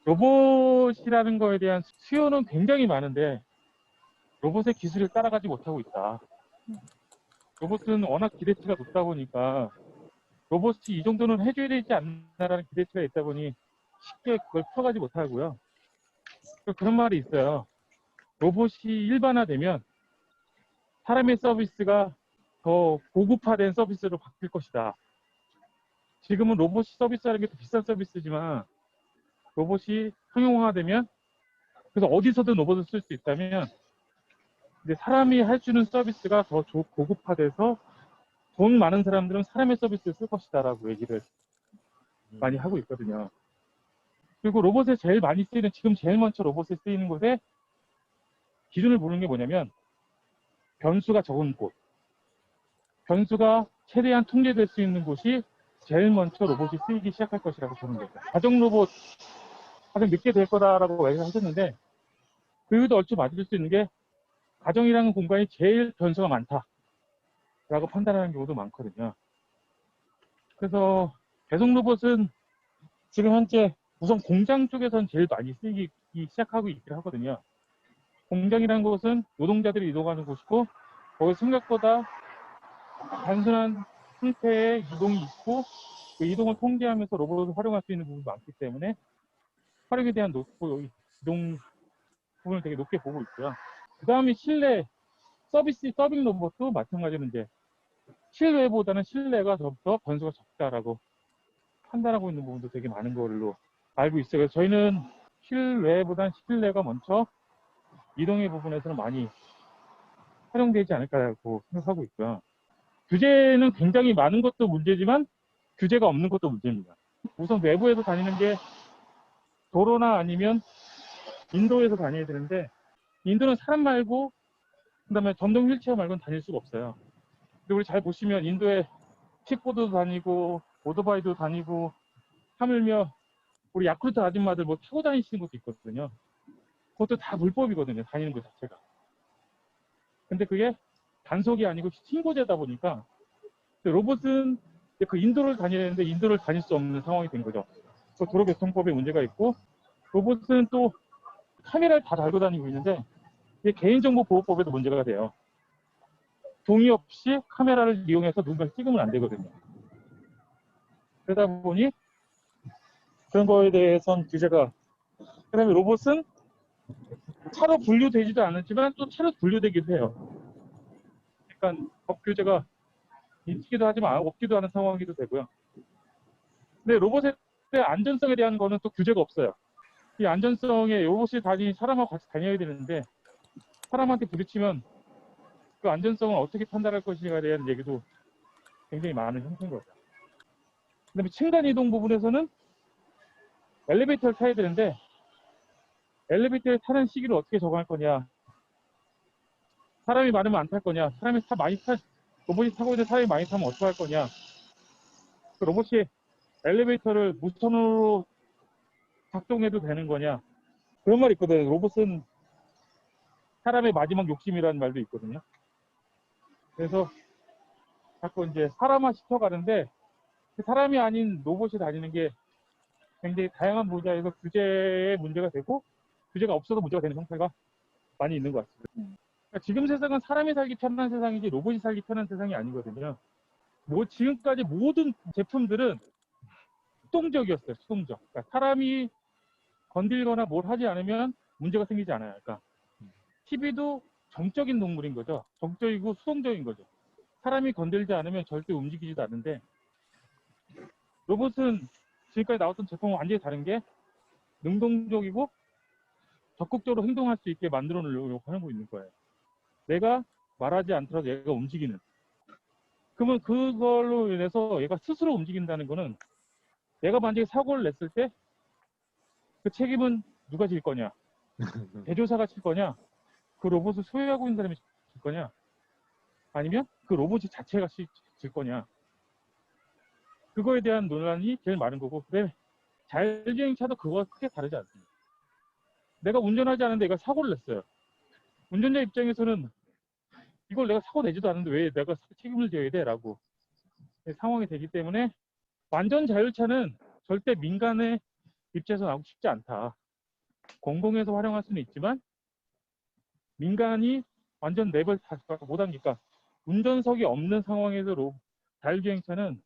로봇이라는 거에 대한 수요는 굉장히 많은데 로봇의 기술을 따라가지 못하고 있다. 로봇은 워낙 기대치가 높다 보니까 로봇이 이 정도는 해줘야 되지 않나라는 기대치가 있다 보니 쉽게 그걸 풀어가지 못하고요. 그런 말이 있어요. 로봇이 일반화되면 사람의 서비스가 더 고급화된 서비스로 바뀔 것이다. 지금은 로봇 서비스하는 게 더 비싼 서비스지만 로봇이 상용화되면, 그래서 어디서든 로봇을 쓸 수 있다면 이제 사람이 해주는 서비스가 더 고급화돼서 돈 많은 사람들은 사람의 서비스를 쓸 것이다라고 얘기를 많이 하고 있거든요. 그리고 로봇에 제일 많이 쓰이는, 지금 제일 먼저 로봇에 쓰이는 곳에 기준을 보는 게 뭐냐면 변수가 적은 곳, 변수가 최대한 통제될 수 있는 곳이 제일 먼저 로봇이 쓰이기 시작할 것이라고 보는 거죠. 가정 로봇 가장 늦게 될 거다라고 말씀하셨는데 그것도 얼추 맞을 수 있는 게 가정이라는 공간이 제일 변수가 많다라고 판단하는 경우도 많거든요. 그래서 배송 로봇은 지금 현재 우선 공장 쪽에서는 제일 많이 쓰이기 시작하고 있긴 하거든요. 공장이라는 곳은 노동자들이 이동하는 곳이고 거기 생각보다 단순한 형태의 이동이 있고 그 이동을 통제하면서 로봇을 활용할 수 있는 부분이 많기 때문에 활용에 대한 이동 부분을 되게 높게 보고 있고요. 그 다음에 실내 서빙 로봇도 마찬가지로 이제 실외보다는 실내가 더 변수가 적다라고 판단하고 있는 부분도 되게 많은 걸로 알고 있어요. 그래서 저희는 실외보다는 실내가 먼저 이동의 부분에서는 많이 활용되지 않을까라고 생각하고 있고요. 규제는 굉장히 많은 것도 문제지만 규제가 없는 것도 문제입니다. 우선 외부에서 다니는 게 도로나 아니면 인도에서 다녀야 되는데 인도는 사람 말고 그다음에 전동 휠체어 말고는 다닐 수가 없어요. 근데 우리 잘 보시면 인도에 킥보드도 다니고 오토바이도 다니고 하물며 우리 야쿠르트 아줌마들 뭐 타고 다니시는 것도 있거든요. 그것도 다 불법이거든요. 다니는 것 자체가. 근데 그게 단속이 아니고 신고제다 보니까 로봇은 그 인도를 다녀야 되는데 인도를 다닐 수 없는 상황이 된 거죠. 또 도로교통법에 문제가 있고 로봇은 또 카메라를 다 달고 다니고 있는데 이게 개인정보보호법에도 문제가 돼요. 동의 없이 카메라를 이용해서 누군가를 찍으면 안 되거든요. 그러다 보니 그런 거에 대해서는 규제가, 그다음에 로봇은 차로 분류되지도 않았지만 또 차로 분류되기도 해요. 그러니까 법 규제가 있기도 하지만 없기도 하는 상황이기도 되고요. 근데 로봇의 안전성에 대한 거는 또 규제가 없어요. 이 안전성에 로봇이 사람하고 같이 다녀야 되는데 사람한테 부딪히면 그 안전성을 어떻게 판단할 것인가에 대한 얘기도 굉장히 많은 형태인 거죠. 그다음에 층간 이동 부분에서는 엘리베이터를 타야 되는데 엘리베이터를 타는 시기를 어떻게 정할 거냐, 사람이 많으면 안 탈 거냐, 로봇이 타고 있는 사람이 많이 타면 어떻게 할 거냐, 그 로봇이 엘리베이터를 무선으로 작동해도 되는 거냐, 그런 말이 있거든요. 로봇은 사람의 마지막 욕심이라는 말도 있거든요. 그래서 자꾸 이제 사람화 시켜가는데 사람이 아닌 로봇이 다니는 게 굉장히 다양한 분야에서 규제의 문제가 되고 규제가 없어도 문제가 되는 형태가 많이 있는 것 같습니다. 그러니까 지금 세상은 사람이 살기 편한 세상이지 로봇이 살기 편한 세상이 아니거든요. 지금까지 모든 제품들은 수동적이었어요. 수동적. 그러니까 사람이 건들거나 뭘 하지 않으면 문제가 생기지 않아요. 그러니까 TV도 정적인 동물인 거죠. 정적이고 수동적인 거죠. 사람이 건들지 않으면 절대 움직이지도 않는데 로봇은 지금까지 나왔던 제품은 완전히 다른 게 능동적이고 적극적으로 행동할 수 있게 만들어 놓으려고 하고 있는 거예요. 내가 말하지 않더라도 얘가 움직이는. 그러면 그걸로 인해서 얘가 스스로 움직인다는 거는 내가 만약에 사고를 냈을 때 그 책임은 누가 질 거냐? 대조사가 질 거냐? 그 로봇을 소유하고 있는 사람이 질 거냐? 아니면 그 로봇이 자체가 질 거냐? 그거에 대한 논란이 제일 많은 거고, 그다음에 자율주행차도 그거와 크게 다르지 않습니다. 내가 운전하지 않은데 얘가 사고를 냈어요. 운전자 입장에서는 이걸 내가 사고 내지도 않는데 왜 내가 책임을 져야 돼? 라고 상황이 되기 때문에 완전 자율차는 절대 민간의 입지에서 나오기 쉽지 않다. 공공에서 활용할 수는 있지만 민간이 완전 랩을 다 못하니까 운전석이 없는 상황에서 자율주행차는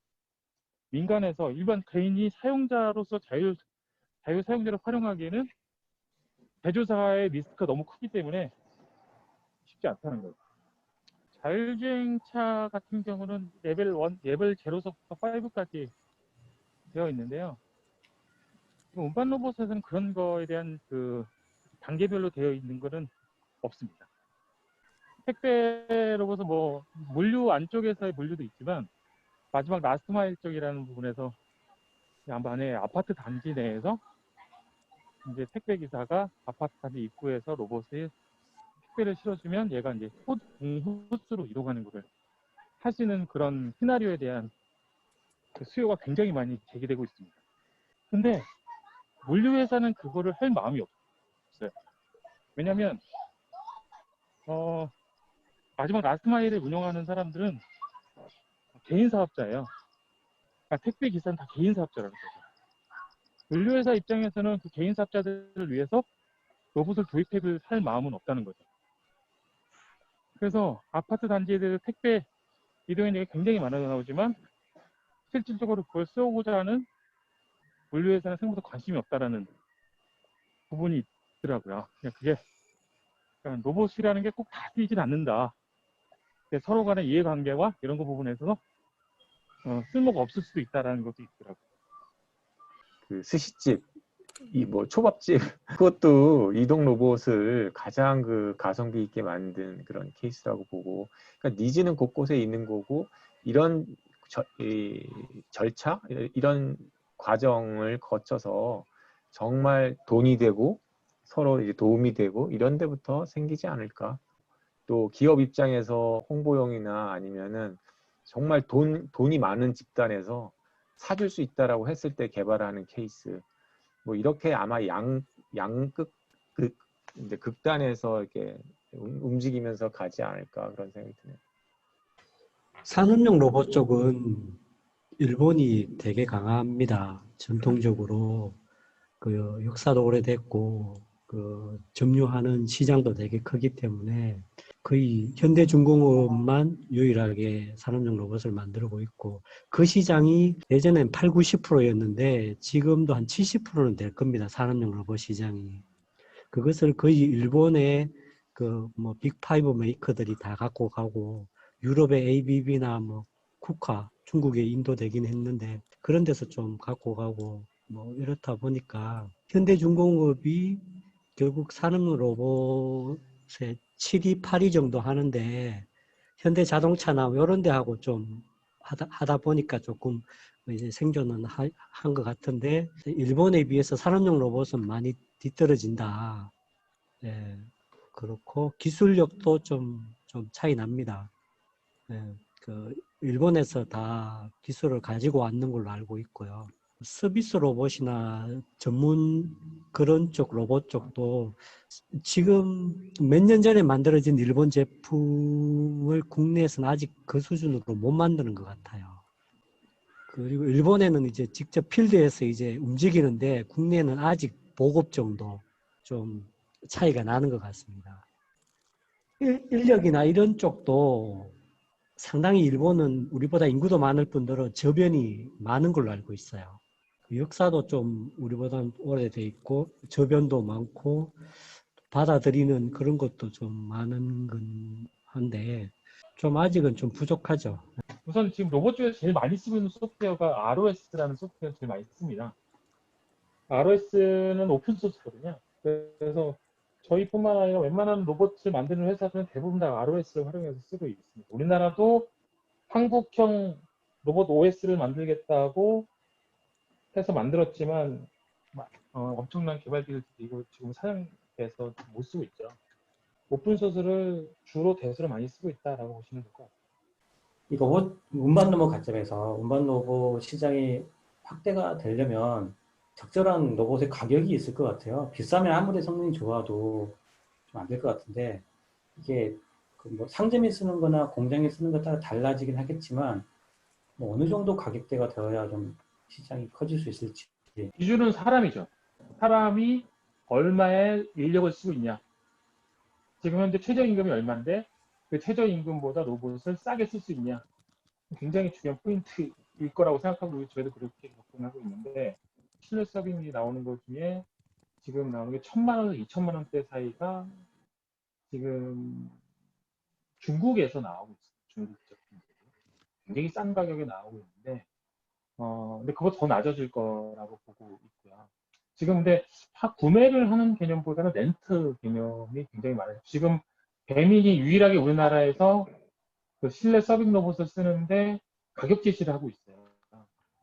민간에서 일반 개인이 사용자로서 자유 사용자를 활용하기에는 제조사의 리스크가 너무 크기 때문에 쉽지 않다는 거예요. 자율주행차 같은 경우는 레벨 1, 레벨 0서부터 5까지 되어 있는데요. 운반 로봇에서는 그런 거에 대한 그 단계별로 되어 있는 거는 없습니다. 택배 로봇은 뭐 물류 안쪽에서의 물류도 있지만 마지막 라스트 마일 쪽이라는 부분에서 안에 아파트 단지 내에서 이제 택배 기사가 아파트 단지 입구에서 로봇에 택배를 실어주면 얘가 이제 호스로 이동하는 거를 하시는 그런 시나리오에 대한 그 수요가 굉장히 많이 제기되고 있습니다. 근데 물류회사는 그거를 할 마음이 없어요. 왜냐면 마지막 라스트 마일을 운영하는 사람들은 개인 사업자예요. 그러니까 택배 기사는 다 개인 사업자라는 거죠. 물류회사 입장에서는 그 개인 사업자들을 위해서 로봇을 도입해 할 마음은 없다는 거죠. 그래서 아파트 단지에서 택배 이동인력이 굉장히 많아 나오지만 실질적으로 그걸 쓰고자 하는 물류회사는 생각보다 관심이 없다라는 부분이 있더라고요. 그게 로봇이라는 게 꼭 다 쓰이진 않는다. 서로 간의 이해관계와 이런 거 부분에서 쓸모가 없을 수도 있다라는 것도 있더라고요. 그 스시집, 이 뭐 초밥집 그것도 이동 로봇을 가장 그 가성비 있게 만든 그런 케이스라고 보고, 그러니까 니즈는 곳곳에 있는 거고 이런 절차 이런 과정을 거쳐서 정말 돈이 되고 서로 이제 도움이 되고 이런 데부터 생기지 않을까. 또 기업 입장에서 홍보용이나 아니면은 정말 돈이 많은 집단에서 사줄 수 있다라고 했을 때 개발하는 케이스, 뭐 이렇게 아마 양극 이제 극단에서 이렇게 움직이면서 가지 않을까 그런 생각이 드네요. 산업용 로봇 쪽은 일본이 되게 강합니다. 전통적으로 그 역사도 오래됐고 그 점유하는 시장도 되게 크기 때문에 거의 현대중공업만 유일하게 산업용 로봇을 만들고 있고, 그 시장이 예전엔 8, 90%였는데 지금도 한 70%는 될 겁니다. 산업용 로봇 시장이. 그것을 거의 일본의 그 뭐 빅5 메이커들이 다 갖고 가고, 유럽의 ABB나 뭐 쿠카, 중국에 인도되긴 했는데 그런 데서 좀 갖고 가고 뭐 이렇다 보니까 현대중공업이 결국 산업용 로봇의 7위, 8위 정도 하는데 현대자동차나 이런 데하고 좀 하다 보니까 조금 이제 생존은 한 것 같은데, 일본에 비해서 산업용 로봇은 많이 뒤떨어진다. 예, 그렇고 기술력도 좀 차이 납니다. 예, 그 일본에서 다 기술을 가지고 왔는 걸로 알고 있고요. 서비스 로봇이나 전문 그런 쪽 로봇 쪽도 지금 몇 년 전에 만들어진 일본 제품을 국내에서는 아직 그 수준으로 못 만드는 것 같아요. 그리고 일본에는 이제 직접 필드에서 이제 움직이는데 국내에는 아직 보급 정도 좀 차이가 나는 것 같습니다. 인력이나 이런 쪽도 상당히 일본은 우리보다 인구도 많을 뿐더러 저변이 많은 걸로 알고 있어요. 역사도 좀 우리보다 오래돼 있고 저변도 많고 받아들이는 그런 것도 좀 많은 건 한데 좀 아직은 좀 부족하죠. 우선 지금 로봇 중에서 제일 많이 쓰고 있는 소프트웨어가 ROS라는 소프트웨어를 제일 많이 씁니다. ROS는 오픈 소스거든요. 그래서 저희뿐만 아니라 웬만한 로봇을 만드는 회사들은 대부분 다 ROS를 활용해서 쓰고 있습니다. 우리나라도 한국형 로봇 OS를 만들겠다고 해서 만들었지만 엄청난 개발 기술들이 이거 지금 사용돼서 못 쓰고 있죠. 오픈 소스를 주로 대수로 많이 쓰고 있다라고 보시면 될 것 같아요. 이 로봇 운반 로봇 관점에서 운반 로봇 시장이 확대가 되려면 적절한 로봇의 가격이 있을 것 같아요. 비싸면 아무리 성능이 좋아도 좀 안 될 것 같은데, 이게 그 뭐 상점이 쓰는 거나 공장이 쓰는 것 따라 달라지긴 하겠지만 뭐 어느 정도 가격대가 되어야 좀 시장이 커질 수 있을지. 기준은 사람이죠. 사람이 얼마의 인력을 쓰고 있냐. 지금 현재 최저임금이 얼마인데 그 최저임금보다 로봇을 싸게 쓸 수 있냐. 굉장히 중요한 포인트일 거라고 생각하고 저희도 그렇게 접근하고 있는데 실내 서빙이 나오는 것 중에 지금 나오는 게 1,000만 원에서 2천만 원대 사이가 지금 중국에서 나오고 있어요. 중국 제품들이. 굉장히 싼 가격에 나오고 있는데 근데 그거 더 낮아질 거라고 보고 있고요. 지금 근데 구매를 하는 개념보다는 렌트 개념이 굉장히 많아요. 지금 배민이 유일하게 우리나라에서 그 실내 서빙 로봇을 쓰는데 가격 제시를 하고 있어요.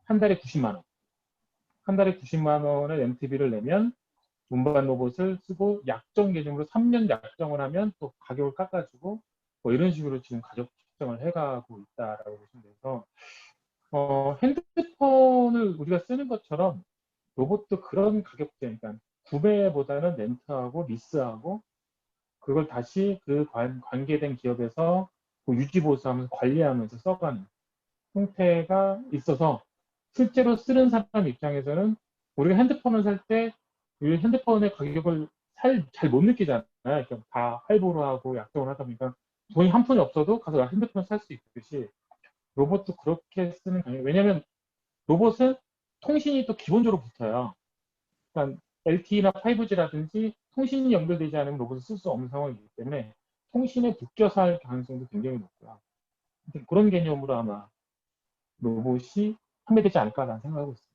한 달에 90만 원. 한 달에 90만 원의 렌트비를 내면 운반 로봇을 쓰고 약정 개념으로 3년 약정을 하면 또 가격을 깎아주고 뭐 이런 식으로 지금 가격 책정을 해가고 있다라고 보시면 돼서 핸드폰을 우리가 쓰는 것처럼 로봇도 그런 가격대, 그러니까 구매보다는 렌트하고 리스하고 그걸 다시 그 관계된 기업에서 유지보수하면서 관리하면서 써가는 형태가 있어서 실제로 쓰는 사람 입장에서는 우리가 핸드폰을 살 때 핸드폰의 가격을 잘 못 느끼잖아요. 그러니까 다 할부로 하고 약정을 하다 보니까 돈이 한 푼이 없어도 가서 핸드폰을 살 수 있듯이 로봇도 그렇게 쓰는 가격. 왜냐하면 로봇은 통신이 또 기본적으로 붙어요. 그러니까 LTE나 5G라든지 통신이 연결되지 않으면 로봇을 쓸 수 없는 상황이기 때문에 통신에 묶여서 할 가능성도 굉장히 높고요. 그런 개념으로 아마 로봇이 판매되지 않을까라는 생각하고 있습니다.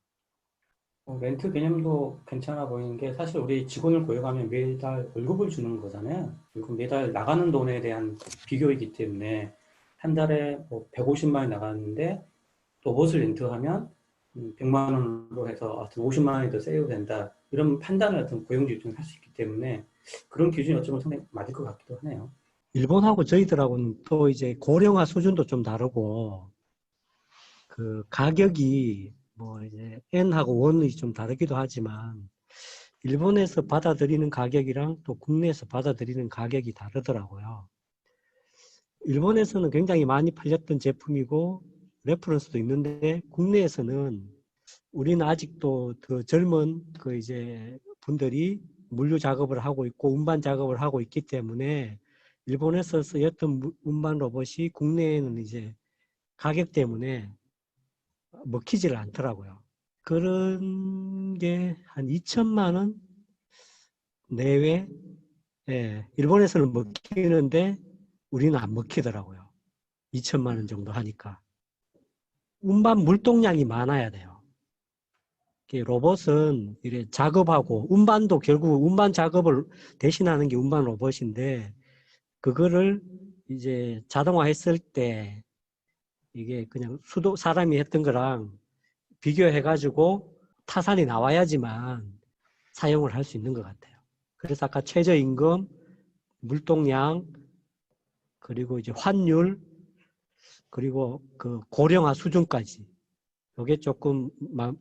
렌트 개념도 괜찮아 보이는 게 사실 우리 직원을 고용하면 매달 월급을 주는 거잖아요. 그리고 매달 나가는 돈에 대한 비교이기 때문에 한 달에 뭐 150만 원이 나가는데 로봇을 렌트하면 100만 원으로 해서 하여튼 50만 원이 더 세이브 된다. 이런 판단을 어떤 고용주 입장에서 할 수 있기 때문에 그런 기준이 어쩌면 상당히 맞을 것 같기도 하네요. 일본하고 저희들하고는 또 이제 고령화 수준도 좀 다르고 그 가격이 뭐 이제 N하고 원이 좀 다르기도 하지만 일본에서 받아들이는 가격이랑 또 국내에서 받아들이는 가격이 다르더라고요. 일본에서는 굉장히 많이 팔렸던 제품이고 레퍼런스도 있는데 국내에서는 우리는 아직도 더 젊은 그 이제 분들이 물류 작업을 하고 있고 운반 작업을 하고 있기 때문에 일본에서 쓰였던 운반 로봇이 국내에는 이제 가격 때문에 먹히지를 않더라고요. 그런 게 한 2천만 원 내외, 예, 일본에서는 먹히는데 우리는 안 먹히더라고요. 2천만 원 정도 하니까. 운반 물동량이 많아야 돼요. 로봇은 이래 작업하고 운반도 결국 운반 작업을 대신하는 게 운반 로봇인데 그거를 이제 자동화했을 때 이게 그냥 사람이 했던 거랑 비교해가지고 타산이 나와야지만 사용을 할 수 있는 것 같아요. 그래서 아까 최저임금, 물동량, 그리고 이제 환율, 그리고 그 고령화 수준까지 이게 조금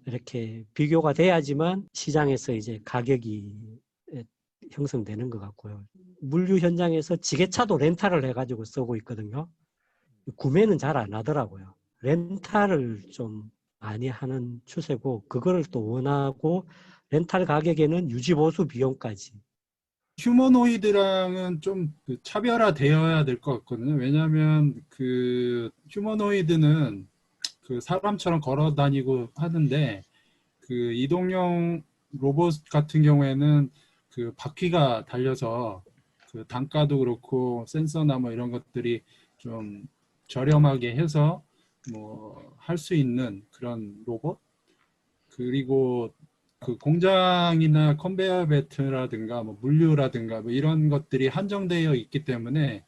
이렇게 비교가 돼야지만 시장에서 이제 가격이 형성되는 것 같고요. 물류 현장에서 지게차도 렌탈을 해가지고 쓰고 있거든요. 구매는 잘 안 하더라고요. 렌탈을 좀 많이 하는 추세고 그거를 또 원하고 렌탈 가격에는 유지보수 비용까지. 휴머노이드랑은 좀 차별화되어야 될 것 같거든요. 왜냐하면 그 휴머노이드는 그 사람처럼 걸어 다니고 하는데 그 이동형 로봇 같은 경우에는 그 바퀴가 달려서 그 단가도 그렇고 센서나 뭐 이런 것들이 좀 저렴하게 해서 뭐 할 수 있는 그런 로봇, 그리고 그 공장이나 컨베이어 벨트라든가 뭐 물류라든가 뭐 이런 것들이 한정되어 있기 때문에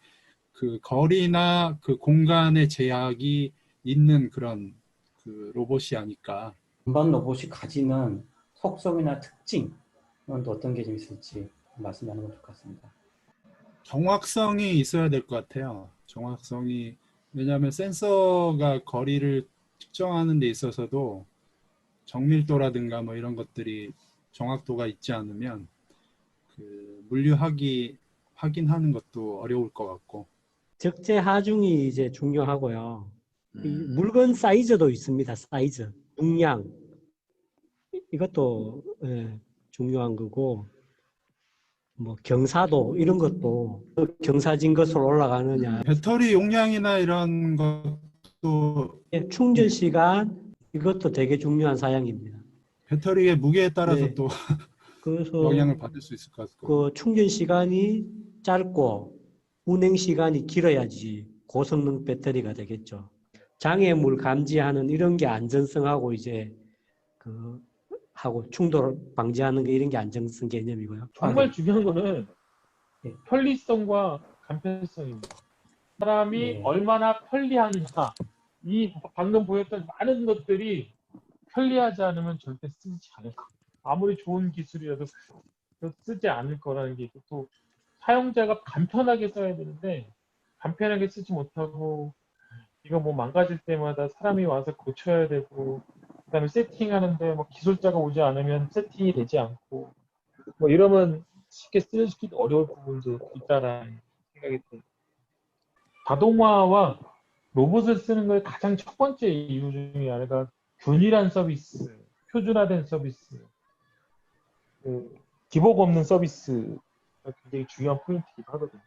그 거리나 그 공간의 제약이 있는 그런 그 로봇이 아닐까. 운반 로봇이 가지는 속성이나 특징은 또 어떤 게 좀 있을지 말씀 나누면 좋을 것 같습니다. 정확성이 있어야 될 것 같아요. 정확성이. 왜냐하면 센서가 거리를 측정하는 데 있어서도 정밀도라든가 뭐 이런 것들이 정확도가 있지 않으면 그 확인하는 것도 어려울 것 같고. 적재 하중이 이제 중요하고요. 이 물건 사이즈도 있습니다. 사이즈, 용량 이것도 중요한 거고, 뭐 경사도 이런 것도 경사진 것으로 올라가느냐, 배터리 용량이나 이런 것도 충전 시간 이것도 되게 중요한 사양입니다. 배터리의 무게에 따라서 네. 또 그래서 영향을 받을 수 있을 것 같고. 그 충전 시간이 짧고 운행 시간이 길어야지 고성능 배터리가 되겠죠. 장애물 감지하는 이런 게 안전성하고 이제 그 하고 충돌 방지하는 게 이런 게 안전성 개념이고요. 정말 중요한 거는 네. 편리성과 간편성입니다. 사람이 네. 얼마나 편리하느냐. 이 방금 보였던 많은 것들이 편리하지 않으면 절대 쓰지 않을 거. 아무리 좋은 기술이라도 쓰지 않을 거라는 게 있고, 또 사용자가 간편하게 써야 되는데 간편하게 쓰지 못하고 이거 뭐 망가질 때마다 사람이 와서 고쳐야 되고, 그다음에 세팅하는데 뭐 기술자가 오지 않으면 세팅이 되지 않고, 뭐 이러면 쉽게 쓰기 어려울 부분도 있다라는 생각이 듭니다. 자동화와 로봇을 쓰는 거의 가장 첫 번째 이유 중에 하나가 균일한 서비스, 표준화된 서비스, 기복 없는 서비스가 굉장히 중요한 포인트이기도 하거든요.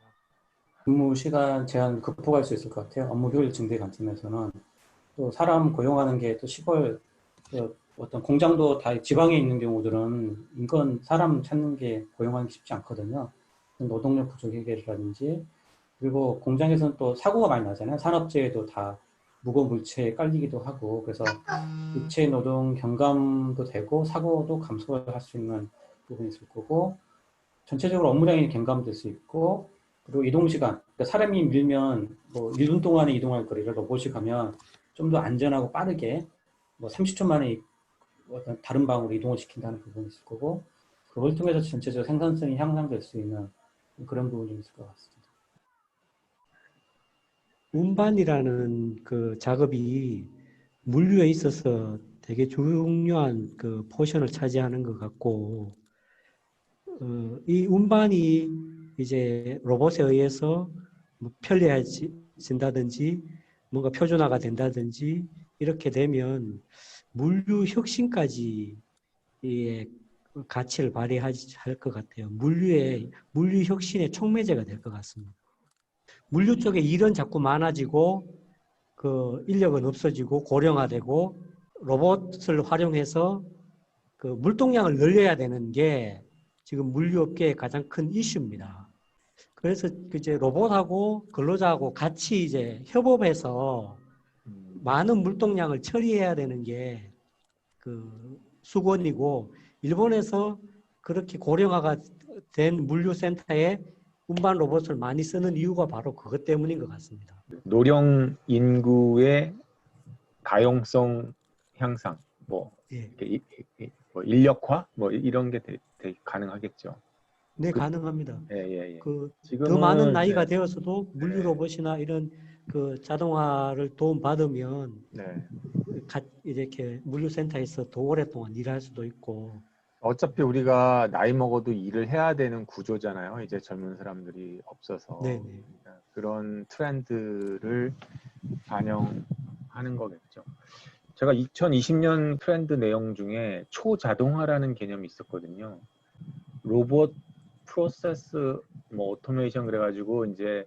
근무 시간 제한 극복할 수 있을 것 같아요. 업무 효율 증대 관점에서는 또 사람 고용하는 게 또 시골 어떤 공장도 다 지방에 있는 경우들은 인건 사람 찾는 게 고용하는 게 쉽지 않거든요. 노동력 부족 해결이라든지 그리고 공장에서는 또 사고가 많이 나잖아요. 산업재해도 다 무거운 물체에 깔리기도 하고 그래서 육체 노동 경감도 되고 사고도 감소할 수 있는 부분이 있을 거고 전체적으로 업무량이 경감될 수 있고 그리고 이동 시간 그러니까 사람이 밀면 뭐 1분 동안에 이동할 거리를 로봇이 가면 좀 더 안전하고 빠르게 뭐 30초 만에 어떤 다른 방으로 이동을 시킨다는 부분이 있을 거고 그걸 통해서 전체적으로 생산성이 향상될 수 있는 그런 부분이 있을 것 같습니다. 운반이라는 그 작업이 물류에 있어서 되게 중요한 그 포션을 차지하는 것 같고, 이 운반이 이제 로봇에 의해서 뭐 편리해진다든지 뭔가 표준화가 된다든지 이렇게 되면 물류 혁신까지 의 가치를 발휘할 것 같아요. 물류 혁신의 촉매제가 될 것 같습니다. 물류 쪽에 일은 자꾸 많아지고 그 인력은 없어지고 고령화되고 로봇을 활용해서 그 물동량을 늘려야 되는 게 지금 물류업계의 가장 큰 이슈입니다. 그래서 이제 로봇하고 근로자하고 같이 이제 협업해서 많은 물동량을 처리해야 되는 게 그 수건이고 일본에서 그렇게 고령화가 된 물류센터에 운반 로봇을 많이 쓰는 이유가 바로 그것 때문인 것 같습니다. 노령 인구의 가용성 향상, 뭐, 예. 뭐 인력화, 뭐 이런 게 되게 가능하겠죠. 네, 가능합니다. 예. 그 더 지금은 많은 나이가 되어서도 물류 로봇이나 이런 그 자동화를 도움 받으면 네. 이렇게 물류센터에서 더 오랫동안 일할 수도 있고. 어차피 우리가 나이 먹어도 일을 해야 되는 구조잖아요. 이제 젊은 사람들이 없어서. 네네. 그런 트렌드를 반영하는 거겠죠. 제가 2020년 트렌드 내용 중에 초자동화라는 개념이 있었거든요. 로봇 프로세스 뭐 오토메이션 그래가지고 이제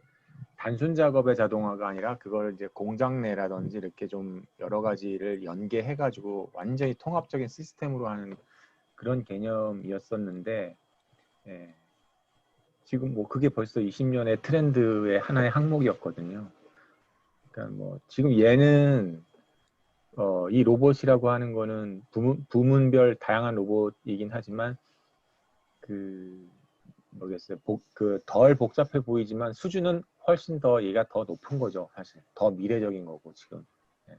단순 작업의 자동화가 아니라 그걸 이제 공장 내라든지 이렇게 좀 여러 가지를 연계해가지고 완전히 통합적인 시스템으로 하는 그런 개념이었었는데, 예, 지금 뭐 그게 벌써 20년의 트렌드의 하나의 항목이었거든요. 그러니까 뭐 지금 얘는 이 로봇이라고 하는 거는 부문별 다양한 로봇이긴 하지만 모르겠어요. 덜 복잡해 보이지만 수준은 훨씬 더 얘가 더 높은 거죠, 사실. 더 미래적인 거고 지금. 네.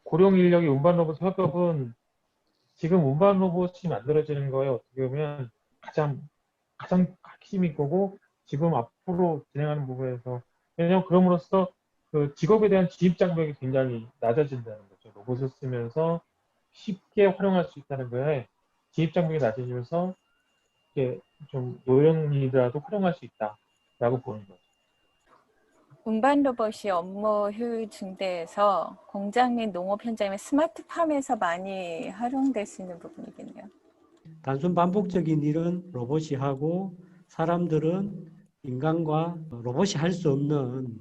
고령 인력의 운반 로봇 협업은 지금 운반 로봇이 만들어지는 거에 어떻게 보면 가장 핵심일 거고 지금 앞으로 진행하는 부분에서 왜냐하면 그럼으로써 그 직업에 대한 진입 장벽이 굉장히 낮아진다는 거죠. 로봇을 쓰면서 쉽게 활용할 수 있다는 거에 진입 장벽이 낮아지면서 이게 좀 노령이더라도 활용할 수 있다라고 보는 거죠. 운반 로봇이 업무 효율 증대에서 공장 및 농업 현장의 스마트팜에서 많이 활용될 수 있는 부분이겠네요. 단순 반복적인 일은 로봇이 하고 사람들은 인간과 로봇이 할 수 없는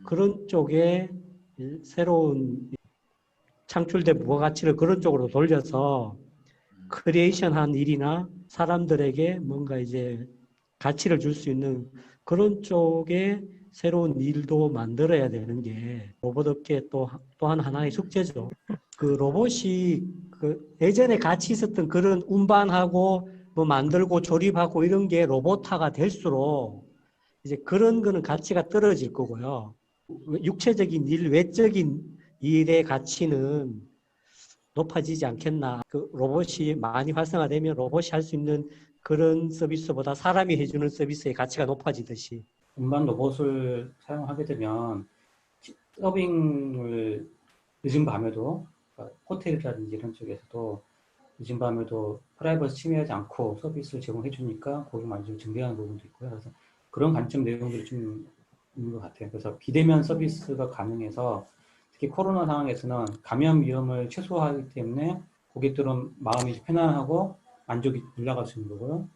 그런 쪽에 새로운 창출된 부가가치를 그런 쪽으로 돌려서 크리에이션한 일이나 사람들에게 뭔가 이제 가치를 줄 수 있는 그런 쪽에 새로운 일도 만들어야 되는 게 로봇 업계의 또한 하나의 숙제죠. 그 로봇이 그 예전에 같이 있었던 그런 운반하고 뭐 만들고 조립하고 이런 게 로봇화가 될수록 이제 그런 거는 가치가 떨어질 거고요. 육체적인 일, 외적인 일의 가치는 높아지지 않겠나. 그 로봇이 많이 활성화되면 로봇이 할 수 있는 그런 서비스보다 사람이 해주는 서비스의 가치가 높아지듯이. 운반 로봇을 사용하게 되면 서빙을 늦은 밤에도 그러니까 호텔이라든지 이런 쪽에서도 늦은 밤에도 프라이버시 침해하지 않고 서비스를 제공해 주니까 고객 만족을 증대하는 부분도 있고요. 그래서 그런 관점 내용들이 좀 있는 것 같아요. 그래서 비대면 서비스가 가능해서 특히 코로나 상황에서는 감염 위험을 최소화하기 때문에 고객들은 마음이 편안하고 만족이 올라갈 수 있는 거고요.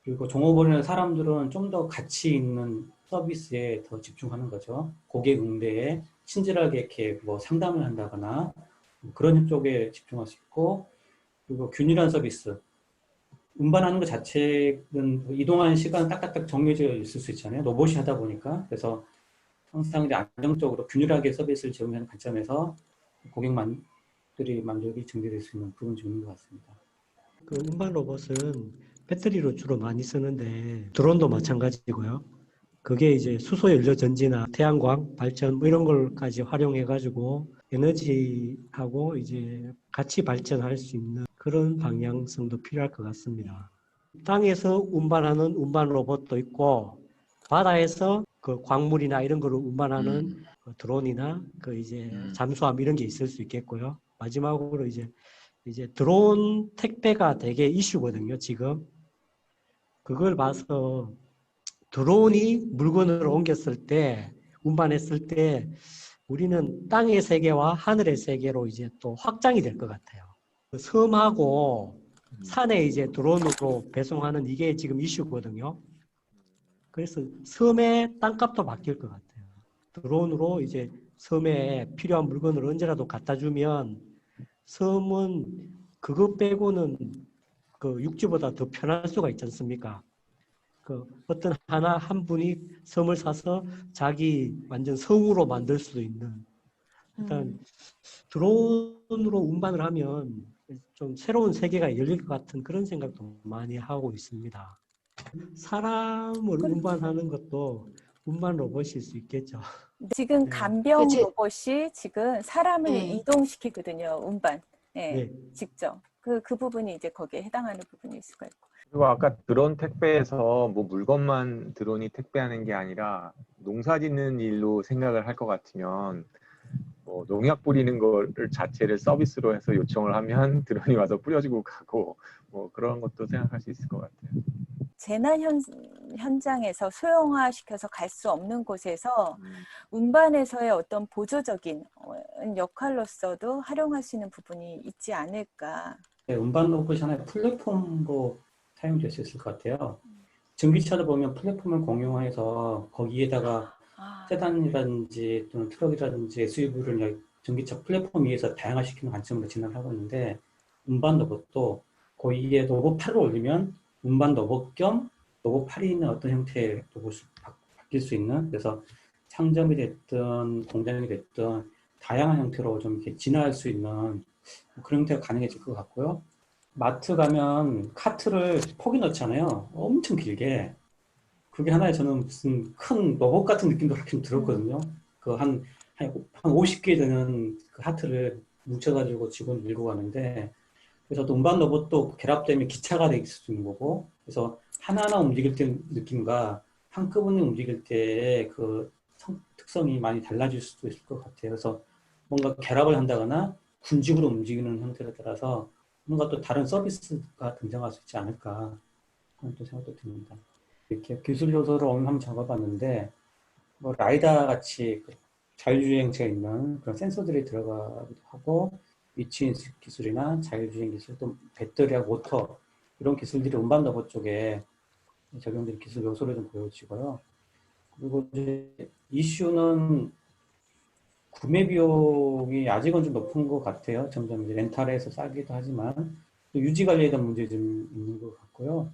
그리고 종업원이나 사람들은 좀 더 가치 있는 서비스에 더 집중하는 거죠. 고객 응대에 친절하게 이렇게 뭐 상담을 한다거나 그런 쪽에 집중할 수 있고, 그리고 균일한 서비스. 운반하는 것 자체는 이동하는 시간 딱딱딱 정해져 있을 수 있잖아요. 로봇이 하다 보니까. 그래서 항상 이제 안정적으로 균일하게 서비스를 제공하는 관점에서 고객들이 만족이 증대될 수 있는 부분이 좀 있는 것 같습니다. 그 운반 로봇은 배터리로 주로 많이 쓰는데 드론도 마찬가지고요. 그게 이제 수소 연료 전지나 태양광 발전 뭐 이런 걸까지 활용해 가지고 에너지하고 이제 같이 발전할 수 있는 그런 방향성도 필요할 것 같습니다. 땅에서 운반하는 운반 로봇도 있고 바다에서 그 광물이나 이런 거를 운반하는 그 드론이나 그 이제 잠수함 이런 게 있을 수 있겠고요. 마지막으로 이제 드론 택배가 되게 이슈거든요, 지금. 그걸 봐서 드론이 물건을 옮겼을 때, 운반했을 때 우리는 땅의 세계와 하늘의 세계로 이제 또 확장이 될 것 같아요. 섬하고 산에 이제 드론으로 배송하는 이게 지금 이슈거든요. 그래서 섬의 땅값도 바뀔 것 같아요. 드론으로 이제 섬에 필요한 물건을 언제라도 갖다 주면 섬은 그것 빼고는 그 육지보다 더 편할 수가 있지 않습니까? 그 어떤 한 분이 섬을 사서 자기 완전 성으로 만들 수도 있는 일단 드론으로 운반을 하면 좀 새로운 세계가 열릴 것 같은 그런 생각도 많이 하고 있습니다. 사람을 운반하는 것도 운반 로봇일 수 있겠죠. 지금 네. 간병 그치. 로봇이 지금 사람을 네. 이동시키거든요. 운반. 네, 네. 직접. 그 부분이 이제 거기에 해당하는 부분일 수가 있고. 그리고 아까 드론 택배에서 뭐 물건만 드론이 택배하는 게 아니라 농사 짓는 일로 생각을 할 것 같으면 뭐 농약 뿌리는 거를 자체를 서비스로 해서 요청을 하면 드론이 와서 뿌려주고 가고 뭐 그런 것도 생각할 수 있을 것 같아요. 재난 현장에서 소형화시켜서 갈 수 없는 곳에서 운반에서의 어떤 보조적인 역할로서도 활용할 수 있는 부분이 있지 않을까. 네, 운반 로봇이 하나의 플랫폼으로 사용될 수 있을 것 같아요. 전기차도 보면 플랫폼을 공유해서 거기에다가 세단이라든지 또는 트럭이라든지 SUV를 전기차 플랫폼 위에서 다양화시키는 관점으로 진행을 하고 있는데 운반 로봇도 거기에 로봇팔을 올리면 운반 로봇 겸 로봇팔이 있는 어떤 형태의 로봇을 바뀔 수 있는 그래서 상점이 됐든 공장이 됐든 다양한 형태로 좀 이렇게 진화할 수 있는 그런 형태가 가능해질 것 같고요. 마트 가면 카트를 폭이 넣잖아요. 엄청 길게. 그게 하나의 저는 무슨 큰 로봇 같은 느낌도 좀 들었거든요. 그 한 50개 되는 그 하트를 뭉쳐가지고 직원 밀고 가는데, 그래서 또 운반 로봇도 결합되면 기차가 될 수 있는 거고, 그래서 하나하나 움직일 때 느낌과 한꺼번에 움직일 때의 그 특성이 많이 달라질 수도 있을 것 같아요. 그래서 뭔가 결합을 한다거나 군집으로 움직이는 형태에 따라서 뭔가 또 다른 서비스가 등장할 수 있지 않을까 하는 또 생각도 듭니다. 이렇게 기술 요소를 오늘 한번 잡아봤는데 뭐 라이다 같이 자율주행체가 있는 그런 센서들이 들어가기도 하고 위치 인식 기술이나 자율주행 기술 또 배터리와 모터 이런 기술들이 운반 로봇 쪽에 적용된 기술 요소를 좀 보여주고요. 그리고 이제 이슈는 구매 비용이 아직은 좀 높은 것 같아요. 점점 이제 렌탈에서 싸기도 하지만 또 유지 관리에 대한 문제 좀 있는 것 같고요.